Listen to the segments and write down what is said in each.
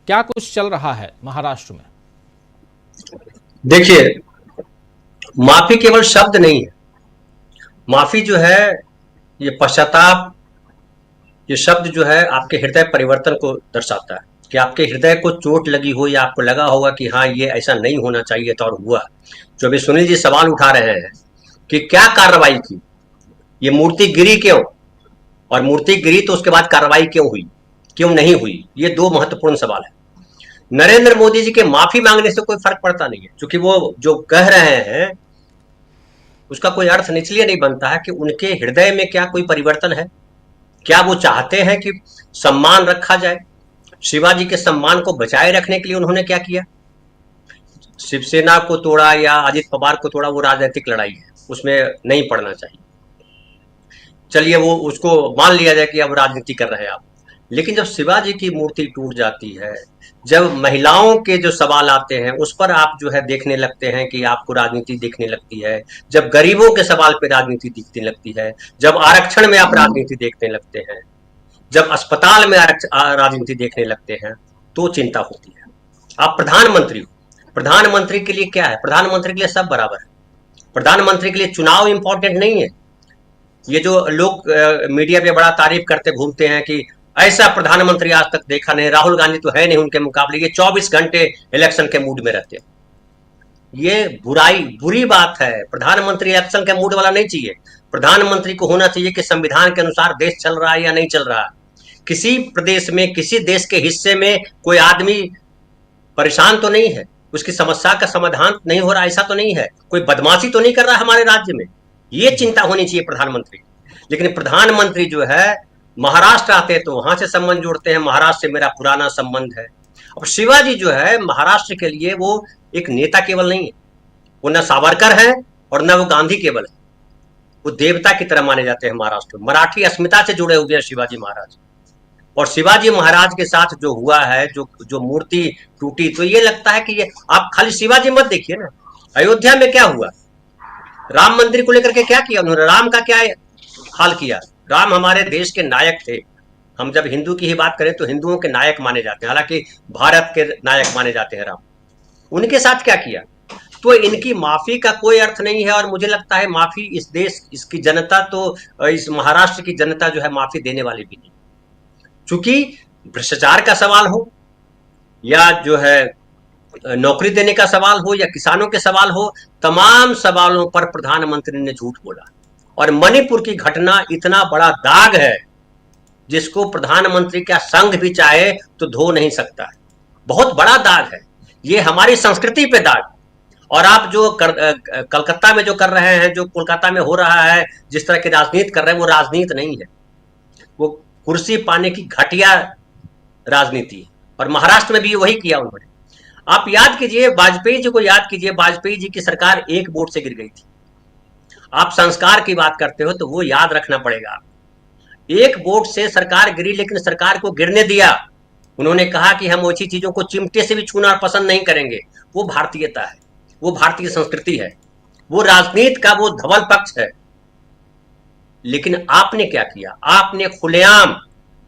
क्या कुछ चल रहा है महाराष्ट्र में? देखिए, माफी केवल शब्द नहीं है। माफी जो है, ये पश्चाताप, ये शब्द जो है आपके हृदय परिवर्तन को दर्शाता है कि आपके हृदय को चोट लगी हो या आपको लगा होगा कि हाँ, ये ऐसा नहीं होना चाहिए था और हुआ। जो अभी सुनील जी सवाल उठा रहे हैं कि क्या कार्रवाई की, ये मूर्ति गिरी क्यों, और मूर्ति गिरी तो उसके बाद कार्रवाई क्यों हुई, क्यों नहीं हुई, ये दो महत्वपूर्ण सवाल है। नरेंद्र मोदी जी के माफी मांगने से कोई फर्क पड़ता नहीं है, क्योंकि वो जो कह रहे हैं उसका कोई अर्थ इसलिए नहीं बनता है कि उनके हृदय में क्या कोई परिवर्तन है। क्या वो चाहते हैं कि सम्मान रखा जाए? शिवाजी के सम्मान को बचाए रखने के लिए उन्होंने क्या किया? शिवसेना को तोड़ा या अजित पवार को तोड़ा, वो राजनीतिक लड़ाई है, उसमें नहीं पड़ना चाहिए। चलिए, वो उसको मान लिया जाए कि अब राजनीति कर रहे हैं आप। लेकिन जब शिवाजी की मूर्ति टूट जाती है, जब महिलाओं के जो सवाल आते हैं उस पर आप जो है देखने लगते हैं कि आपको राजनीति दिखने लगती है, जब गरीबों के सवाल पे राजनीति दिखने लगती है, जब आरक्षण में आप राजनीति देखने लगते हैं, जब अस्पताल में राजनीति देखने लगते हैं, तो चिंता होती है। आप प्रधानमंत्री हो, प्रधानमंत्री के लिए क्या है? प्रधानमंत्री के लिए सब बराबर है। प्रधानमंत्री के लिए चुनाव इंपॉर्टेंट नहीं है। ये जो लोग मीडिया पे बड़ा तारीफ करते घूमते हैं कि ऐसा प्रधानमंत्री आज तक देखा नहीं, राहुल गांधी तो है नहीं उनके मुकाबले, ये 24 घंटे इलेक्शन के मूड में रहते हैं। ये बुरी बात है। प्रधानमंत्री इलेक्शन के मूड वाला नहीं चाहिए। प्रधानमंत्री को होना चाहिए कि संविधान के अनुसार देश चल रहा है या नहीं चल रहा है। किसी प्रदेश में, किसी देश के हिस्से में कोई आदमी परेशान तो नहीं है, उसकी समस्या का समाधान नहीं हो रहा, ऐसा तो नहीं है, कोई बदमाशी तो नहीं कर रहा है हमारे राज्य में, ये चिंता होनी चाहिए प्रधानमंत्री। लेकिन प्रधानमंत्री जो है महाराष्ट्र आते हैं तो वहां से संबंध जोड़ते हैं, महाराष्ट्र से मेरा पुराना संबंध है। अब शिवाजी जो है महाराष्ट्र के लिए वो एक नेता केवल नहीं है, वो न सावरकर है और न वो गांधी केवल है, वो देवता की तरह माने जाते हैं महाराष्ट्र में। मराठी अस्मिता से जुड़े हुए हैं शिवाजी महाराज। और शिवाजी महाराज के साथ जो हुआ है, जो मूर्ति टूटी, तो ये लगता है कि ये आप खाली शिवाजी मत देखिए ना, अयोध्या में क्या हुआ, राम मंदिर को लेकर के क्या किया उन्होंने, राम का क्या हाल किया। राम हमारे देश के नायक थे। हम जब हिंदू की ही बात करें तो हिंदुओं के नायक माने जाते हैं, हालांकि भारत के नायक माने जाते हैं राम। उनके साथ क्या किया? तो इनकी माफी का कोई अर्थ नहीं है। और मुझे लगता है माफी इस देश, इसकी जनता, तो इस महाराष्ट्र की जनता जो है माफी देने वाली भी नहीं। चूंकि भ्रष्टाचार का सवाल हो या जो है नौकरी देने का सवाल हो या किसानों के सवाल हो, तमाम सवालों पर प्रधानमंत्री ने झूठ बोला। और मणिपुर की घटना इतना बड़ा दाग है जिसको प्रधानमंत्री का संघ भी चाहे तो धो नहीं सकता है। बहुत बड़ा दाग है, ये हमारी संस्कृति पे दाग। और आप जो कलकत्ता में जो कर रहे हैं, जो कोलकाता में हो रहा है, जिस तरह की राजनीति कर रहे हैं, वो राजनीति नहीं है, वो कुर्सी पाने की घटिया राजनीति है। और महाराष्ट्र में भी वही किया उन्होंने। आप याद कीजिए, वाजपेयी जी को याद कीजिए, वाजपेयी जी की सरकार एक वोट से गिर गई थी। आप संस्कार की बात करते हो तो वो याद रखना पड़ेगा। एक वोट से सरकार गिरी, लेकिन सरकार को गिरने दिया। उन्होंने कहा कि हम ऐसी चीजों को चिमटे से भी छूना पसंद नहीं करेंगे। वो भारतीयता है, वो भारतीय संस्कृति है, वो राजनीति का वो धवल पक्ष है। लेकिन आपने क्या किया? आपने खुलेआम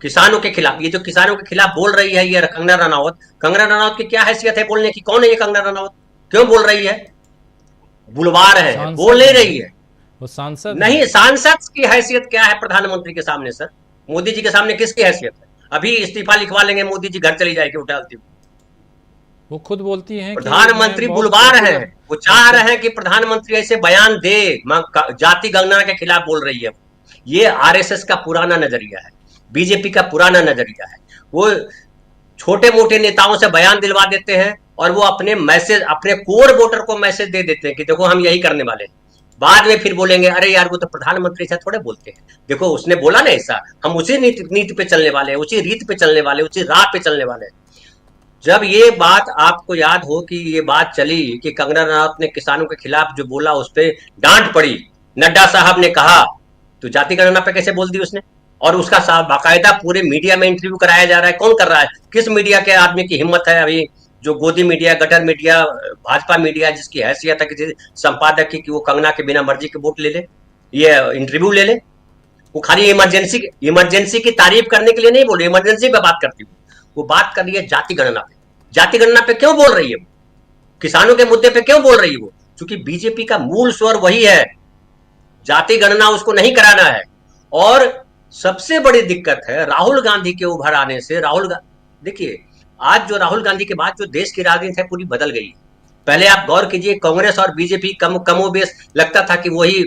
किसानों के खिलाफ, ये जो किसानों के खिलाफ बोल रही है ये कंगना रनावत, कंगना रनावत की क्या हैसियत है बोलने की? कौन है ये कंगना रनावत? क्यों बोल रही है? बुलवार है, बोल नहीं रही है। वो सांसद नहीं, सांसद की हैसियत क्या है प्रधानमंत्री के सामने? सर, मोदी जी के सामने किसकी हैसियत है? अभी इस्तीफा लिखवा लेंगे, मोदी जी घर चली जाएगी उठाती। वो खुद बोलती हैं प्रधानमंत्री बुलवार है, वो चाह रहे हैं कि प्रधानमंत्री ऐसे बयान दे, जाति गणना के खिलाफ बोल रही है। ये आरएसएस का पुराना नजरिया है, बीजेपी का पुराना नजरिया है। वो छोटे मोटे नेताओं से बयान दिलवा देते हैं और वो अपने मैसेज, अपने कोर वोटर को मैसेज दे देते हैं कि देखो हम यही करने वाले हैं। बाद में फिर बोलेंगे अरे यार वो तो प्रधानमंत्री से थोड़े बोलते हैं, देखो उसने बोला ना ऐसा, हम उसी नीति पे चलने वाले हैं, उसी रीत पे चलने वाले, उसी राह पे चलने वाले हैं। जब ये बात आपको याद हो कि ये बात चली कि कंगना रनावत ने किसानों के खिलाफ जो बोला उस पर डांट पड़ी, नड्डा साहब ने कहा, तो जाति गणना पे कैसे बोल दी उसने? और उसका बाकायदा पूरे मीडिया में इंटरव्यू कराया जा रहा है। कौन कर रहा है? किस मीडिया के आदमी की हिम्मत है अभी, जो गोदी media, gutter media, Bhajpa media, जिसकी हैसियत है किसी संपादक की कि वो कंगना के बिना मर्जी के वोट ले ले, ये इंटरव्यू ले ले? वो खाली इमरजेंसी की तारीफ करने के लिए नहीं बोले, इमरजेंसी पे बात करती हूँ। वो बात कर रही है जाति गणना पे। जाति गणना पे क्यों बोल रही है वो? किसानों के मुद्दे पे क्यों बोल रही है वो? क्योंकि बीजेपी का मूल स्वर वही है, जाति गणना उसको नहीं कराना है। और सबसे बड़ी दिक्कत है राहुल गांधी के उभर आने से। देखिए, आज जो राहुल गांधी के बाद जो देश की राजनीति है पूरी बदल गई है। पहले आप गौर कीजिए, कांग्रेस और बीजेपी कमोबेश लगता था कि वही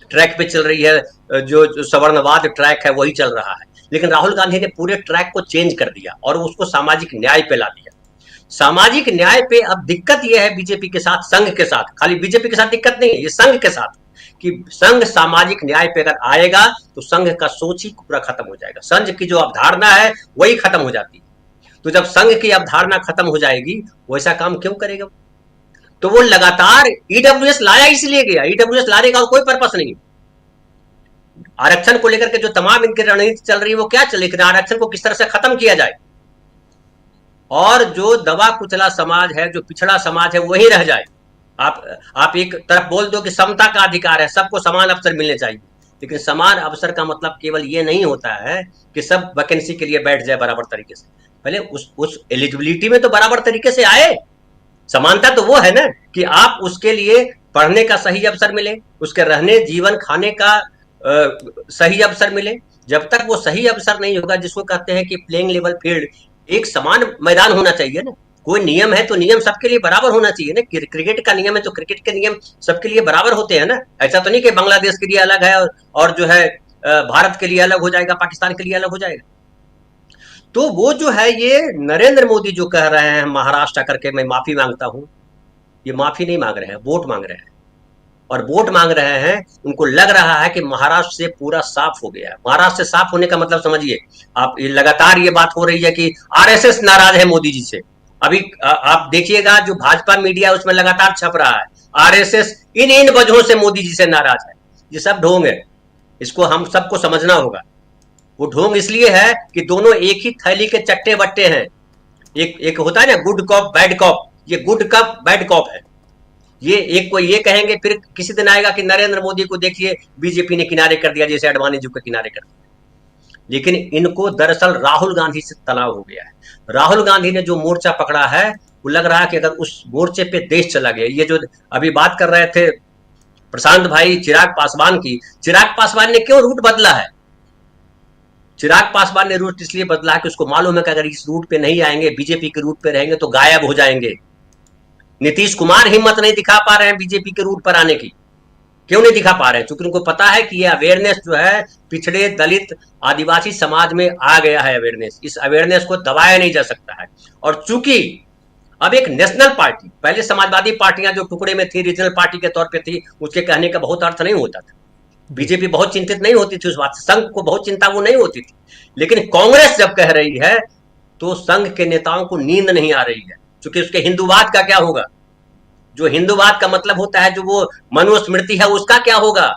ट्रैक पे चल रही है, जो सवर्णवाद ट्रैक है वही चल रहा है। लेकिन राहुल गांधी ने पूरे ट्रैक को चेंज कर दिया और उसको सामाजिक न्याय पे ला दिया। सामाजिक न्याय पे अब दिक्कत यह है बीजेपी के साथ, संघ के साथ, खाली बीजेपी के साथ दिक्कत नहीं है, ये संघ के साथ, कि संघ सामाजिक न्याय पे अगर आएगा तो संघ का सोच ही पूरा खत्म हो जाएगा। संघ की जो अवधारणा है वही खत्म हो जाती है। तो जब संघ की अवधारणा खत्म हो जाएगी, वैसा काम क्यों करेगा? तो वो लगातार ईडब्ल्यूएस लाया इसलिए गया, ईडब्ल्यूएस लाने का कोई पर्पस नहीं। आरक्षण को लेकर के जो तमाम इनकी रणनीति चल रही है वो क्या चल रही है, आरक्षण को किस तरह से खत्म किया जाए और जो दबा कुचला समाज है, जो पिछड़ा समाज है, वही रह जाए। आप एक तरफ बोल दो कि समता का अधिकार है, सबको समान अवसर मिलने चाहिए, लेकिन समान अवसर का मतलब केवल ये नहीं होता है कि सब वैकेंसी के लिए बैठ जाए बराबर तरीके से। पहले उस एलिजिबिलिटी में तो बराबर तरीके से आए। समानता तो वो है ना कि आप उसके लिए पढ़ने का सही अवसर मिले, उसके रहने, जीवन, खाने का सही अवसर मिले। जब तक वो सही अवसर नहीं होगा, जिसको कहते हैं कि प्लेइंग लेवल फील्ड, एक समान मैदान होना चाहिए ना। कोई नियम है तो नियम सबके लिए बराबर होना चाहिए ना। क्रिकेट का नियम है तो क्रिकेट के नियम सबके लिए बराबर होते हैं ना। ऐसा तो नहीं कि बांग्लादेश के लिए अलग है और जो है भारत के लिए अलग हो जाएगा, पाकिस्तान के लिए अलग हो जाएगा। तो वो जो है, ये नरेंद्र मोदी जो कह रहे हैं महाराष्ट्र आकर के मैं माफी मांगता हूं, ये माफी नहीं मांग रहे हैं, वोट मांग रहे हैं। और वोट मांग रहे हैं, उनको लग रहा है कि महाराष्ट्र से पूरा साफ हो गया है। महाराष्ट्र से साफ होने का मतलब समझिए आप, ये लगातार ये बात हो रही है कि आरएसएस नाराज है मोदी जी से। अभी आप देखिएगा जो भाजपा मीडिया उसमें लगातार छप रहा है, आरएसएस इन वजहों से मोदी जी से नाराज है। ये सब ढोंग है, इसको हम सबको समझना होगा। वो ढोंग इसलिए है कि दोनों एक ही थैली के चट्टे बट्टे हैं। एक होता है ना गुड कॉप बैड कॉप, ये गुड कॉप बैड कॉप है। ये एक को ये कहेंगे, फिर किसी दिन आएगा कि नरेंद्र मोदी को देखिए बीजेपी ने किनारे कर दिया, जैसे अडवाणी जी को किनारे कर दिया। लेकिन इनको दरअसल राहुल गांधी से तनाव हो गया है। राहुल गांधी ने जो मोर्चा पकड़ा है, वो लग रहा है कि अगर उस मोर्चे पे देश चला गया। ये जो अभी बात कर रहे थे प्रशांत भाई चिराग पासवान की, चिराग पासवान ने क्यों रूट बदला है? चिराग पासवान ने रूट इसलिए बदला है कि उसको मालूम है कि अगर इस रूट पे नहीं आएंगे, बीजेपी के रूट पे रहेंगे तो गायब हो जाएंगे। नीतीश कुमार हिम्मत नहीं दिखा पा रहे हैं बीजेपी के रूट पर आने की। क्यों नहीं दिखा पा रहे हैं? क्योंकि उनको पता है कि ये अवेयरनेस जो है पिछड़े, दलित, आदिवासी समाज में आ गया है अवेयरनेस। इस अवेयरनेस को दबाया नहीं जा सकता है। और चूंकि अब एक नेशनल पार्टी, पहले समाजवादी पार्टियां जो टुकड़े में थी, रीजनल पार्टी के तौर पे थी, उसके कहने का बहुत अर्थ नहीं होता था। बीजेपी बहुत चिंतित नहीं होती थी उस बात से, संघ को बहुत चिंता वो नहीं होती थी। लेकिन कांग्रेस जब कह रही है तो संघ के नेताओं को नींद नहीं आ रही है, क्योंकि उसके हिंदूवाद का क्या होगा? जो हिंदूवाद का मतलब होता है, जो वो मनुस्मृति है, उसका क्या होगा?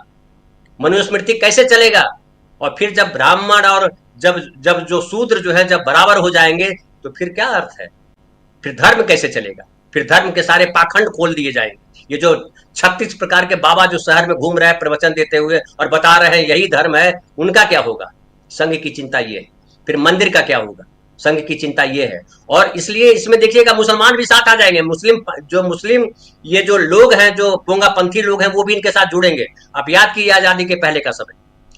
मनुस्मृति कैसे चलेगा? और फिर जब ब्राह्मण और जब जो शूद्र जो है जब बराबर हो जाएंगे तो फिर क्या अर्थ है? फिर धर्म कैसे चलेगा? फिर धर्म के सारे पाखंड खोल दिए जाएंगे। ये जो 36 प्रकार के बाबा जो शहर में घूम रहे हैं प्रवचन देते हुए और बता रहे हैं यही धर्म है, उनका क्या होगा? संघ की चिंता ये है। फिर मंदिर का क्या होगा? संघ की चिंता ये है। और इसलिए इसमें देखिएगा मुसलमान भी साथ आ जाएंगे। मुस्लिम ये जो लोग हैं, जो पोंगापंथी लोग हैं, वो भी इनके साथ जुड़ेंगे। आप याद कीजिए आजादी के पहले का समय,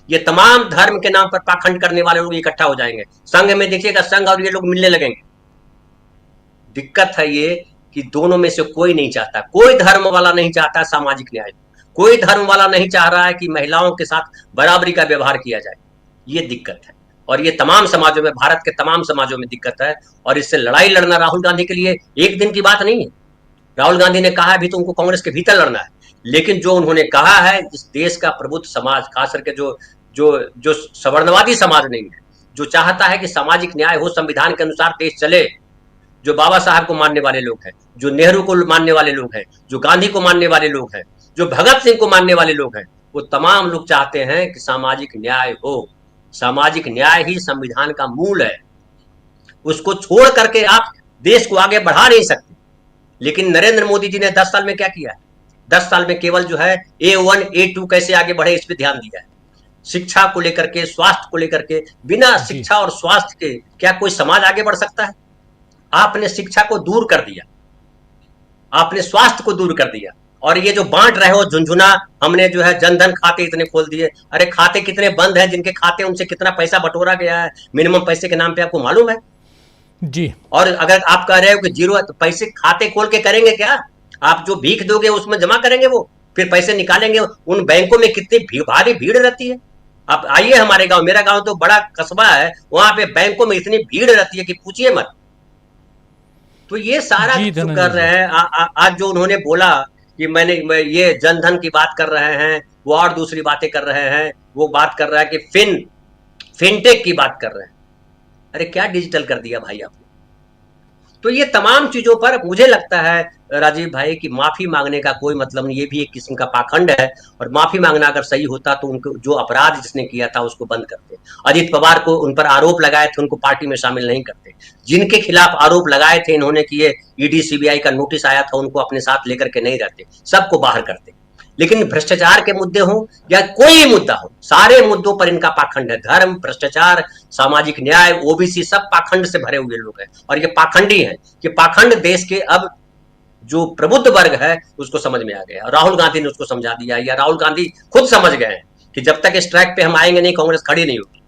ये तमाम धर्म के नाम पर पाखंड करने वाले लोग इकट्ठा हो जाएंगे संघ में। देखिएगा संघ और ये लोग मिलने लगेंगे। दिक्कत है ये कि दोनों में से कोई नहीं चाहता, कोई धर्म वाला नहीं चाहता सामाजिक न्याय, कोई धर्म वाला नहीं चाह रहा है कि महिलाओं के साथ बराबरी का व्यवहार किया जाए। ये दिक्कत है और ये तमाम समाजों में, भारत के तमाम समाजों में दिक्कत है। और इससे लड़ाई लड़ना राहुल गांधी के लिए एक दिन की बात नहीं है। राहुल गांधी ने कहा है अभी तो उनको कांग्रेस के भीतर लड़ना है, लेकिन जो उन्होंने कहा है, इस देश का प्रबुद्ध समाज, खास करके जो सवर्णवादी समाज नहीं है, जो चाहता है कि सामाजिक न्याय हो, संविधान के अनुसार देश चले, जो बाबा साहब को मानने वाले लोग हैं, जो नेहरू को मानने वाले लोग हैं, जो गांधी को मानने वाले लोग हैं, जो भगत सिंह को मानने वाले लोग हैं, वो तमाम लोग चाहते हैं कि सामाजिक न्याय हो। सामाजिक न्याय ही संविधान का मूल है। उसको छोड़ करके आप देश को आगे बढ़ा नहीं सकते। लेकिन नरेंद्र मोदी जी ने 10 साल में क्या किया है? 10 साल में केवल जो है A1 A2 कैसे आगे बढ़े इस पे ध्यान दिया है। शिक्षा को लेकर के, स्वास्थ्य को लेकर के। बिना शिक्षा और स्वास्थ्य के क्या कोई समाज आगे बढ़ सकता है? आपने शिक्षा को दूर कर दिया, आपने स्वास्थ्य को दूर कर दिया, और ये जो बांट रहे हो झुंझुना, हमने जो है जनधन खाते इतने खोल दिए। अरे खाते कितने बंद हैं, जिनके खाते उनसे कितना पैसा बटोरा गया है मिनिमम पैसे के नाम पे, आपको मालूम है? जी। और अगर आप कह रहे हो कि जीरो है, तो पैसे खाते खोल के करेंगे क्या? आप जो भीख दोगे उसमें जमा करेंगे, वो फिर पैसे निकालेंगे। उन बैंकों में कितनी भारी भीड़ रहती है। आप आइए हमारे गांव, मेरा गांव तो बड़ा कस्बा है, वहां पे बैंकों में इतनी भीड़ रहती है कि पूछिए मत। तो ये सारा जो कर रहे हैं, आज जो उन्होंने बोला कि मैं ये जनधन की बात कर रहे हैं, वो और दूसरी बातें कर रहे हैं, वो बात कर रहा है कि फिनटेक की बात कर रहे हैं। अरे क्या डिजिटल कर दिया भाई आपने? तो ये तमाम चीजों पर मुझे लगता है राजीव भाई कि माफी मांगने का कोई मतलब नहीं, ये भी एक किस्म का पाखंड है। और माफी मांगना अगर सही होता तो उनको जो अपराध जिसने किया था उसको बंद करते। अजित पवार को उन पर आरोप लगाए थे, उनको पार्टी में शामिल नहीं करते। जिनके खिलाफ आरोप लगाए थे इन्होंने कि ये ईडी सीबीआई का नोटिस आया था, उनको अपने साथ लेकर के नहीं रहते, सबको बाहर करते। लेकिन भ्रष्टाचार के मुद्दे हो या कोई मुद्दा हो, सारे मुद्दों पर इनका पाखंड है। धर्म, भ्रष्टाचार, सामाजिक न्याय, ओबीसी, सब पाखंड से भरे हुए लोग हैं। और ये पाखंडी हैं। ये पाखंड देश के अब जो प्रबुद्ध वर्ग है उसको समझ में आ गया। राहुल गांधी ने उसको समझा दिया, या राहुल गांधी खुद समझ गए हैं कि जब तक इस ट्रैक पे हम आएंगे नहीं, कांग्रेस खड़ी नहीं होगी।